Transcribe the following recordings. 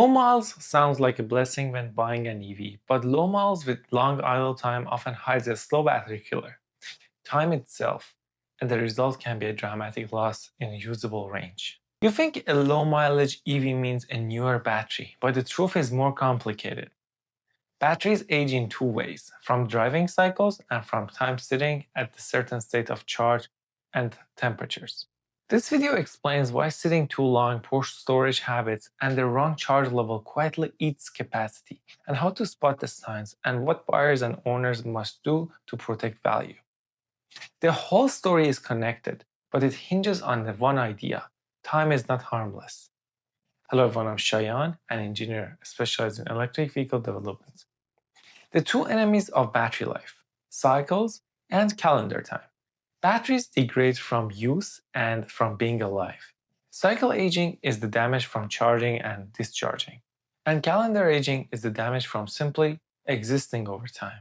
Low miles sounds like a blessing when buying an EV, but low miles with long idle time often hides a slow battery killer, time itself, and the result can be a dramatic loss in usable range. You think a low mileage EV means a newer battery, but the truth is more complicated. Batteries age in two ways, from driving cycles and from time sitting at a certain state of charge and temperatures. This video explains why sitting too long, poor storage habits, and the wrong charge level quietly eats capacity, and how to spot the signs, and what buyers and owners must do to protect value. The whole story is connected, but it hinges on the one idea: time is not harmless. Hello everyone, I'm Shayan, an engineer specialized in electric vehicle development. The two enemies of battery life: cycles and calendar time. Batteries degrade from use and from being alive. Cycle aging is the damage from charging and discharging, and calendar aging is the damage from simply existing over time.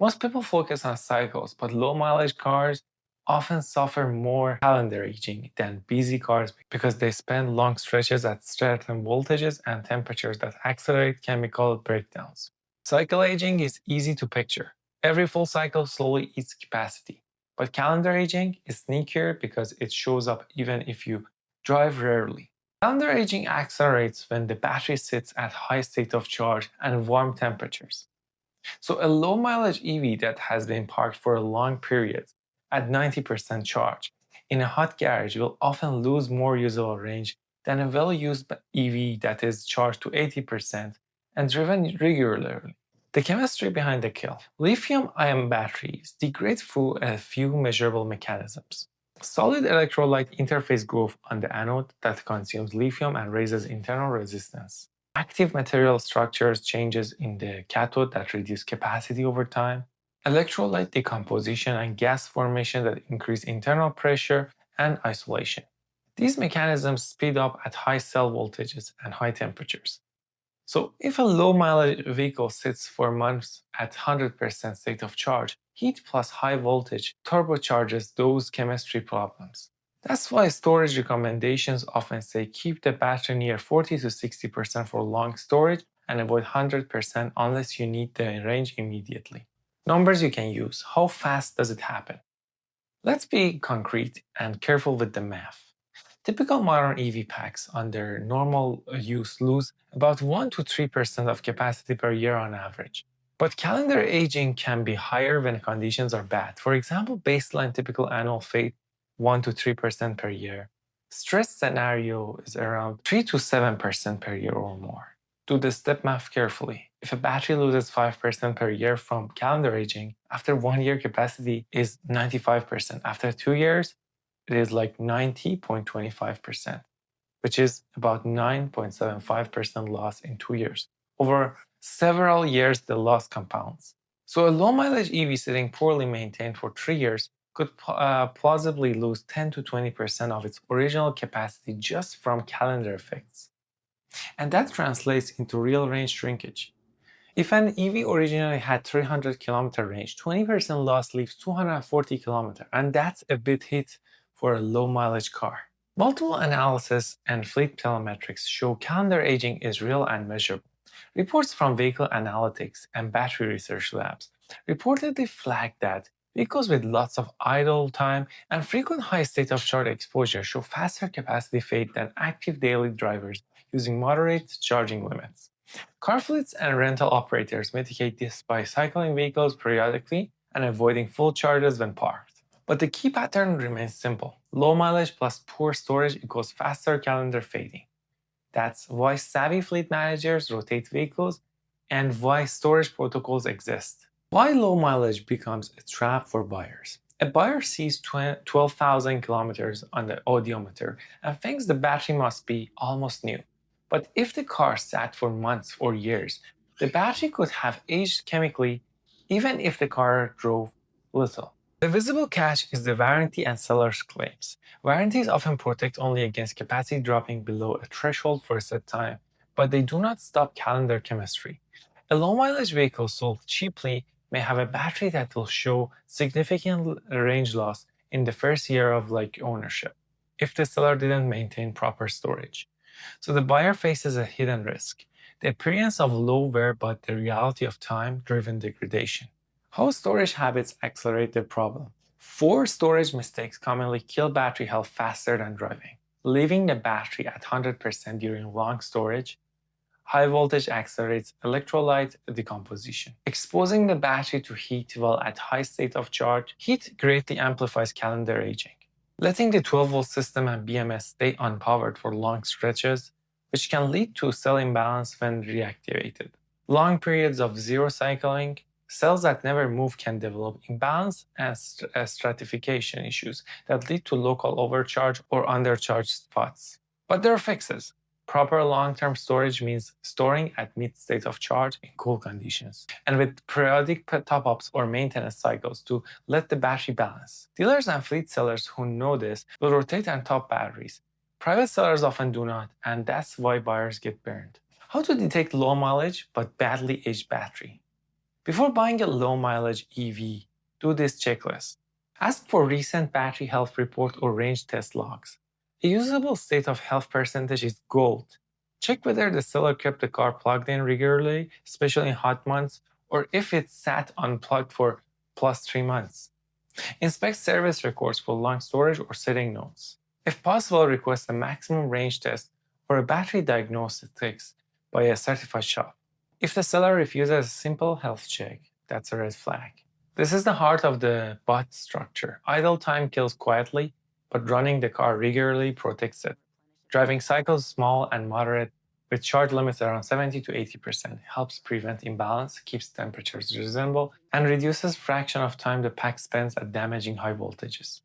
Most people focus on cycles, but low mileage cars often suffer more calendar aging than busy cars because they spend long stretches at certain voltages and temperatures that accelerate chemical breakdowns. Cycle aging is easy to picture. Every full cycle slowly eats capacity. But calendar aging is sneakier because it shows up even if you drive rarely. Calendar aging accelerates when the battery sits at high state of charge and warm temperatures. So a low mileage EV that has been parked for a long period at 90% charge in a hot garage will often lose more usable range than a well-used EV that is charged to 80% and driven regularly. The chemistry behind the kill. Lithium-ion batteries degrade through a few measurable mechanisms. Solid electrolyte interface growth on the anode that consumes lithium and raises internal resistance. Active material structures changes in the cathode that reduce capacity over time. Electrolyte decomposition and gas formation that increase internal pressure and isolation. These mechanisms speed up at high cell voltages and high temperatures. So if a low mileage vehicle sits for months at 100% state of charge, heat plus high voltage turbocharges those chemistry problems. That's why storage recommendations often say keep the battery near 40 to 60% for long storage and avoid 100% unless you need the range immediately. Numbers you can use. How fast does it happen? Let's be concrete and careful with the math. Typical modern EV packs under normal use lose about 1 to 3% of capacity per year on average. But calendar aging can be higher when conditions are bad. For example, baseline typical annual fade 1 to 3% per year. Stress scenario is around 3 to 7% per year or more. Do the step math carefully. If a battery loses 5% per year from calendar aging, after 1 year capacity is 95%. After 2 years, it is like 90.25%, which is about 9.75% loss in 2 years. Over several years, the loss compounds. So a low mileage EV sitting poorly maintained for 3 years could plausibly lose 10 to 20% of its original capacity just from calendar effects. And that translates into real range shrinkage. If an EV originally had 300 km range, 20% loss leaves 240 km, and that's a bit hit for a low mileage car. Multiple analysis and fleet telemetrics show calendar aging is real and measurable. Reports from vehicle analytics and battery research labs reportedly flag that vehicles with lots of idle time and frequent high state of charge exposure show faster capacity fade than active daily drivers using moderate charging limits. Car fleets and rental operators mitigate this by cycling vehicles periodically and avoiding full charges when parked. But the key pattern remains simple. Low mileage plus poor storage equals faster calendar fading. That's why savvy fleet managers rotate vehicles and why storage protocols exist. Why low mileage becomes a trap for buyers. A buyer sees 12,000 kilometers on the odometer and thinks the battery must be almost new. But if the car sat for months or years, the battery could have aged chemically even if the car drove little. The visible catch is the warranty and seller's claims. Warranties often protect only against capacity dropping below a threshold for a set time, but they do not stop calendar chemistry. A low-mileage vehicle sold cheaply may have a battery that will show significant range loss in the first year of ownership if the seller didn't maintain proper storage. So the buyer faces a hidden risk, the appearance of low wear but the reality of time-driven degradation. How storage habits accelerate the problem. Four storage mistakes commonly kill battery health faster than driving. Leaving the battery at 100% during long storage. High voltage accelerates electrolyte decomposition. Exposing the battery to heat while at high state of charge. Heat greatly amplifies calendar aging. Letting the 12-volt system and BMS stay unpowered for long stretches, which can lead to cell imbalance when reactivated. Long periods of zero cycling, cells that never move can develop imbalance and stratification issues that lead to local overcharge or undercharged spots. But there are fixes. Proper long-term storage means storing at mid-state of charge in cool conditions, and with periodic top-ups or maintenance cycles to let the battery balance. Dealers and fleet sellers who know this will rotate and top batteries. Private sellers often do not, and that's why buyers get burned. How to detect low mileage but badly aged battery? Before buying a low mileage EV, do this checklist. Ask for recent battery health report or range test logs. A usable state of health percentage is gold. Check whether the seller kept the car plugged in regularly, especially in hot months, or if it sat unplugged for plus 3 months. Inspect service records for long storage or setting notes. If possible, request a maximum range test or a battery diagnostics by a certified shop. If the seller refuses a simple health check, that's a red flag. This is the heart of the bot structure. Idle time kills quietly, but running the car regularly protects it. Driving cycles small and moderate with charge limits around 70 to 80% helps prevent imbalance, keeps temperatures reasonable, and reduces fraction of time the pack spends at damaging high voltages.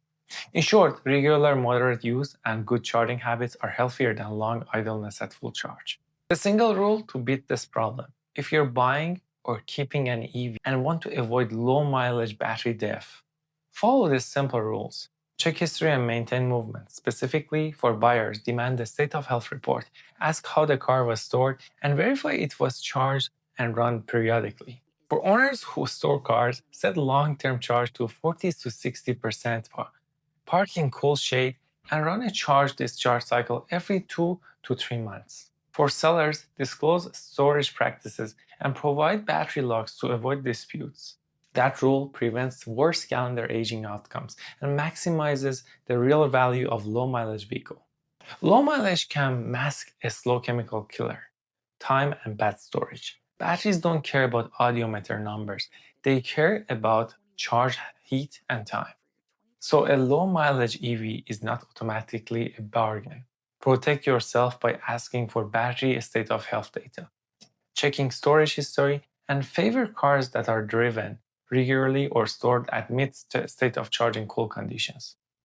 In short, regular moderate use and good charging habits are healthier than long idleness at full charge. The single rule to beat this problem. If you're buying or keeping an EV and want to avoid low mileage battery death, follow these simple rules. Check history and maintain movement. Specifically for buyers, demand the state of health report, ask how the car was stored, and verify it was charged and run periodically. For owners who store cars, set long-term charge to 40 to 60%, park in cool shade, and run a charge-discharge cycle every 2 to 3 months. For sellers, disclose storage practices and provide battery logs to avoid disputes. That rule prevents worse calendar aging outcomes and maximizes the real value of low mileage vehicle. Low mileage can mask a slow chemical killer, time and bad storage. Batteries don't care about odometer numbers, they care about charge, heat, and time. So a low mileage EV is not automatically a bargain. Protect yourself by asking for battery state of health data, checking storage history, and favor cars that are driven regularly or stored at mid state of charge in cool conditions.